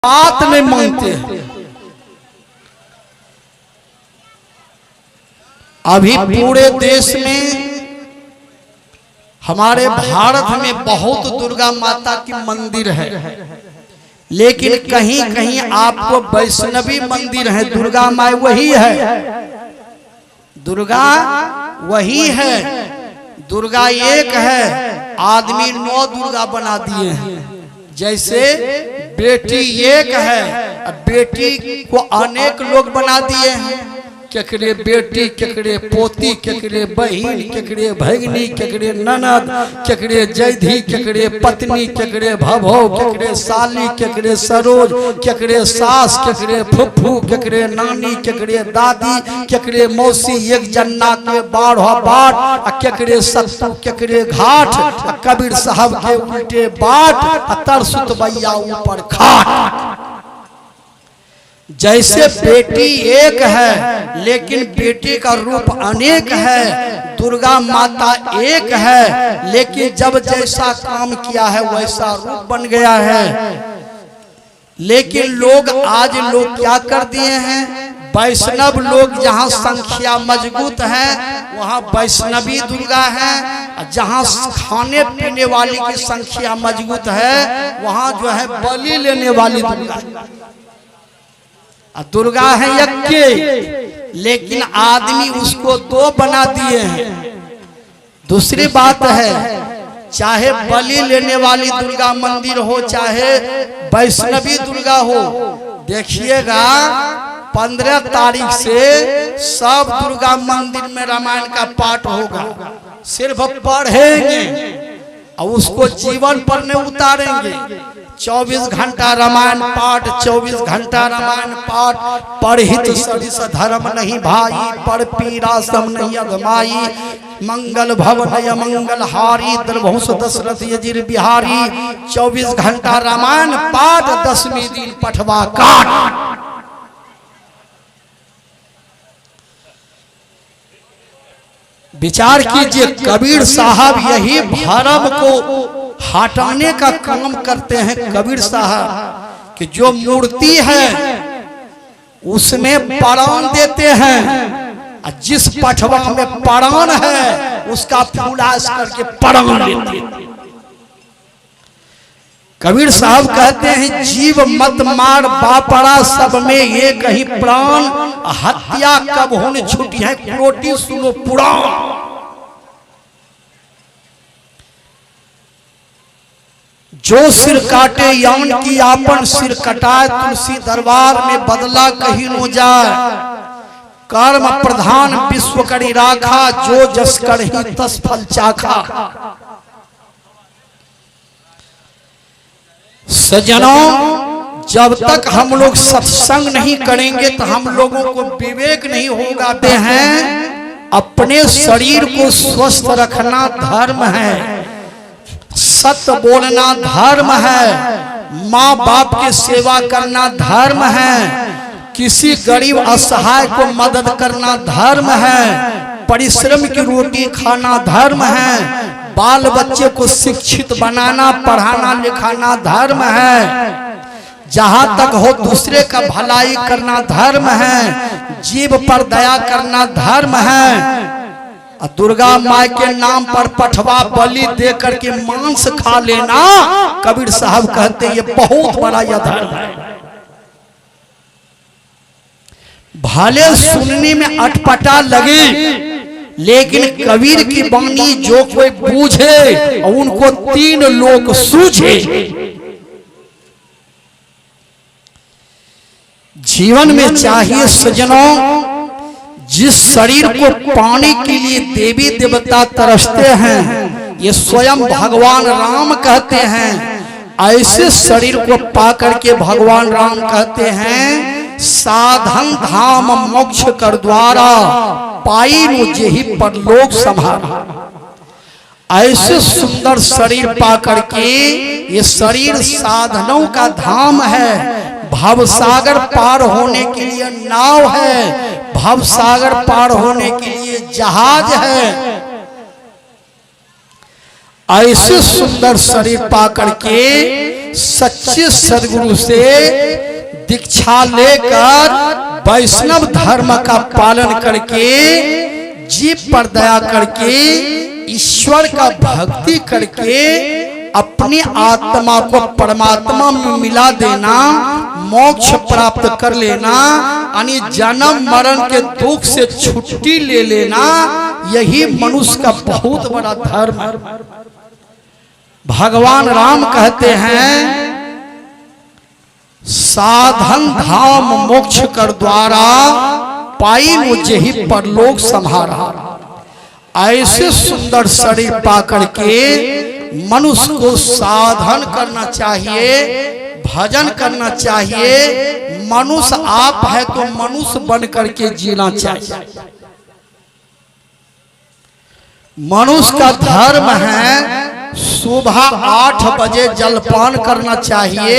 बात नहीं मानते हैं। अभी पूरे देश में हमारे भारत में बहुत दुर्गा माता की मंदिर है, लेकिन कहीं कहीं आपको वैष्णवी मंदिर है। दुर्गा माई वही है, दुर्गा वही है, दुर्गा एक है। आदमी 9 दुर्गा बना दिए हैं। जैसे बेटी एक है, बेटी को अनेक लोग बना दिए हैं। केकरे बेटी, केकरे पोती, केकरे बहन, केकरे भगनी, केकरे ननद, केकरे जैधी, केकरे पत्नी, केकरे भभो, केकरे साली, केकरे सरोज, केकरे सास, केकरे फुफ्फू, केकरे नानी, केकरे दादी, केकरे मौसी, एक जन्ना के बारह बाट, केकरे सत्तू, केकरे घाट, कबीर साहब के उल्टे बाट, तरसुत भैया ऊपर खाट। जैसे बेटी एक है, लेकिन बेटी का रूप अनेक है। दुर्गा माता एक है, लेकिन जब जैसा काम किया है वैसा रूप बन गया है। लेकिन आज लोग क्या कर दिए हैं, वैष्णव लोग जहाँ संख्या मजबूत है वहाँ वैष्णवी दुर्गा है, जहाँ खाने पीने वाली की संख्या मजबूत है वहाँ जो है बलि लेने वाली दुर्गा। दुर्गा है एक, लेकिन आदमी उसको 2 बना दिए हैं। दूसरी बात है, चाहे बलि लेने वाली दुर्गा मंदिर हो, चाहे वैष्णवी दुर्गा हो, देखिएगा 15 तारीख से सब दुर्गा मंदिर में रामायण का पाठ होगा। सिर्फ पढ़ेंगे और उसको जीवन पर में उतारेंगे। 24 घंटा रामायण पाठ, 24 घंटा रामायण पाठ। पढ़ित सरिस धर्म नहीं भाई, पढ़ पीरा सम नहीं अधमाई। मंगल भवन मंगल हारी, द्रभुस दशरथ यजिर बिहारी। 24 घंटा रामायण पाठ, 10वीं दिन पठवा काट। विचार कीजिए, कबीर साहब यही भरम को हटाने का काम करते हैं। कबीर साहब कि जो मूर्ति है उसमें प्राण देते हैं, जिस पठवा में प्राण है उसका फुलास करके प्राण लेते हैं। कबीर साहब कहते हैं, जीव मत मार बापड़ा, सब में एक ही प्राण। हत्या कब होने छुटी है, क्रोटी सुनो पुराण। जो सिर काटे यान की आपन सिर कटाए, तुलसी दरबार में बदला कहीं न जाए। कर्म प्रधान विश्व करी राखा, जो जस करही तस फल चाखा। सज्जनों, जब तक हम लोग सत्संग नहीं करेंगे तो हम लोगों को विवेक नहीं होगा। हैं अपने शरीर को स्वस्थ रखना धर्म है, सत्य बोलना धर्म है, माँ बाप की सेवा करना धर्म है, किसी गरीब असहाय को मदद करना धर्म है, परिश्रम की रोटी खाना धर्म है, बाल बच्चे को शिक्षित बनाना पढ़ाना लिखाना धर्म है, जहां तक हो दूसरे का भलाई करना धर्म है, जीव पर दया करना धर्म है। दुर्गा माई के नाम पर पठवा बलि दे करके मांस खा लेना, कबीर साहब कहते ये बहुत बड़ा यह धर्म है। भले सुनने में अटपटा लगे, लेकिन कबीर की वाणी जो कोई बूझे उनको 3 लोक सूझे। जीवन में चाहिए सज्जनों, जिस शरीर को पाने के लिए देवी देवता तरसते हैं, ये स्वयं भगवान राम कहते हैं, ऐसे शरीर को पाकर के भगवान राम कहते हैं, साधन धाम मोक्ष कर द्वारा, पाई मुझे ही परलोक संभाला। ऐसे सुंदर शरीर पाकर के, ये शरीर साधनों का धाम है, भवसागर पार होने के लिए नाव है, भवसागर पार होने के लिए जहाज है। ऐसे सुंदर शरीर पा करके सच्चे सदगुरु से दीक्षा लेकर वैष्णव धर्म का पालन करके जीव पर दया करके ईश्वर का भक्ति करके अपनी आत्मा को परमात्मा में मिला देना, मोक्ष प्राप्त कर लेना, यानी जन्म मरण के दुख से छुट्टी ले लेना, यही मनुष्य का बहुत बड़ा धर्म है। भगवान राम कहते हैं साधन धाम मोक्ष कर द्वारा पाई मुझे ही परलोक संभारा। ऐसे सुंदर शरीर पा करके मनुष्य को साधन करना चाहिए, भजन करना चाहिए। मनुष्य आप है तो मनुष्य बन करके जीना चाहिए। मनुष्य का धर्म है सुबह 8 बजे जलपान करना चाहिए,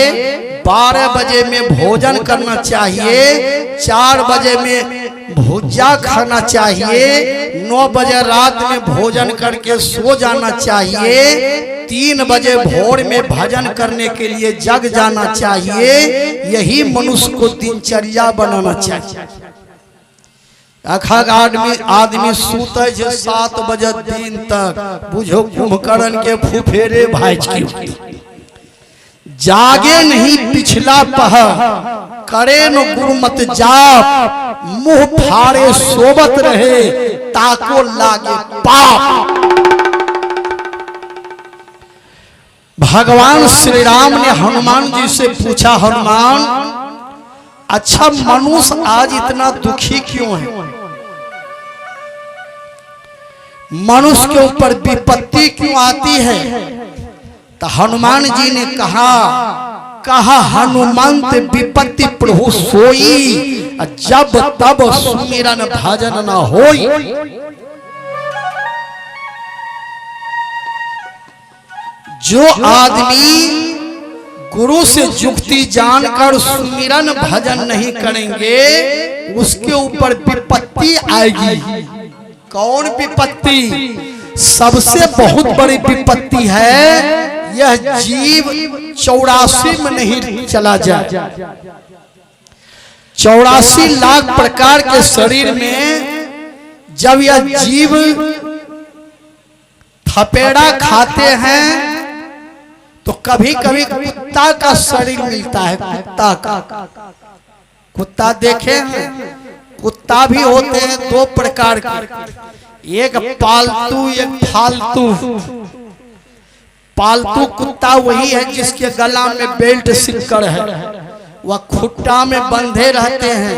12 बजे में भोजन करना चाहिए, 4 बजे में भुजिया खाना चाहिए, 9 बजे रात में भोजन करके सो जाना चाहिए, 3 बजे भोर में भजन करने के लिए जग जाना चाहिए। यही मनुष्य को दिनचर्या बनाना चाहिए। आदमी सूते 7 बजे दिन तक, बुझो कुंभकर्ण के फुफेरे भाई जागे नहीं पिछला पहर, करे न गुरुमत जाप, मुंह फाड़े सोबत रहे, ताको लागे पाप। भगवान श्री राम ने हनुमान जी से पूछा, हनुमान अच्छा मनुष्य आज इतना दुखी क्यों है? मनुष्य के ऊपर विपत्ति क्यों आती है? तो हनुमान जी ने कहा हनुमंत विपत्ति प्रभु सोई, जब तब सुमिरन भजन न होई। जो आदमी गुरु से जुक्ति जानकर सुमिरन भजन नहीं करेंगे उसके ऊपर विपत्ति आएगी। कौन विपत्ति? सबसे बहुत बड़ी विपत्ति है यह जीव 84 में नहीं चला जाए। 84 लाख प्रकार के शरीर में जब यह जीव थपेड़ा खाते हैं तो कभी कभी कुत्ता का शरीर मिलता है। कुत्ता का, कुत्ता देखे हैं? कुत्ता भी होते हैं 2 प्रकार के, एक पालतू एक फालतू। पालतू कुत्ता वही है जिसके गला में बेल्ट सिक्कड़ है, वह खुट्टा में बंधे रहते हैं।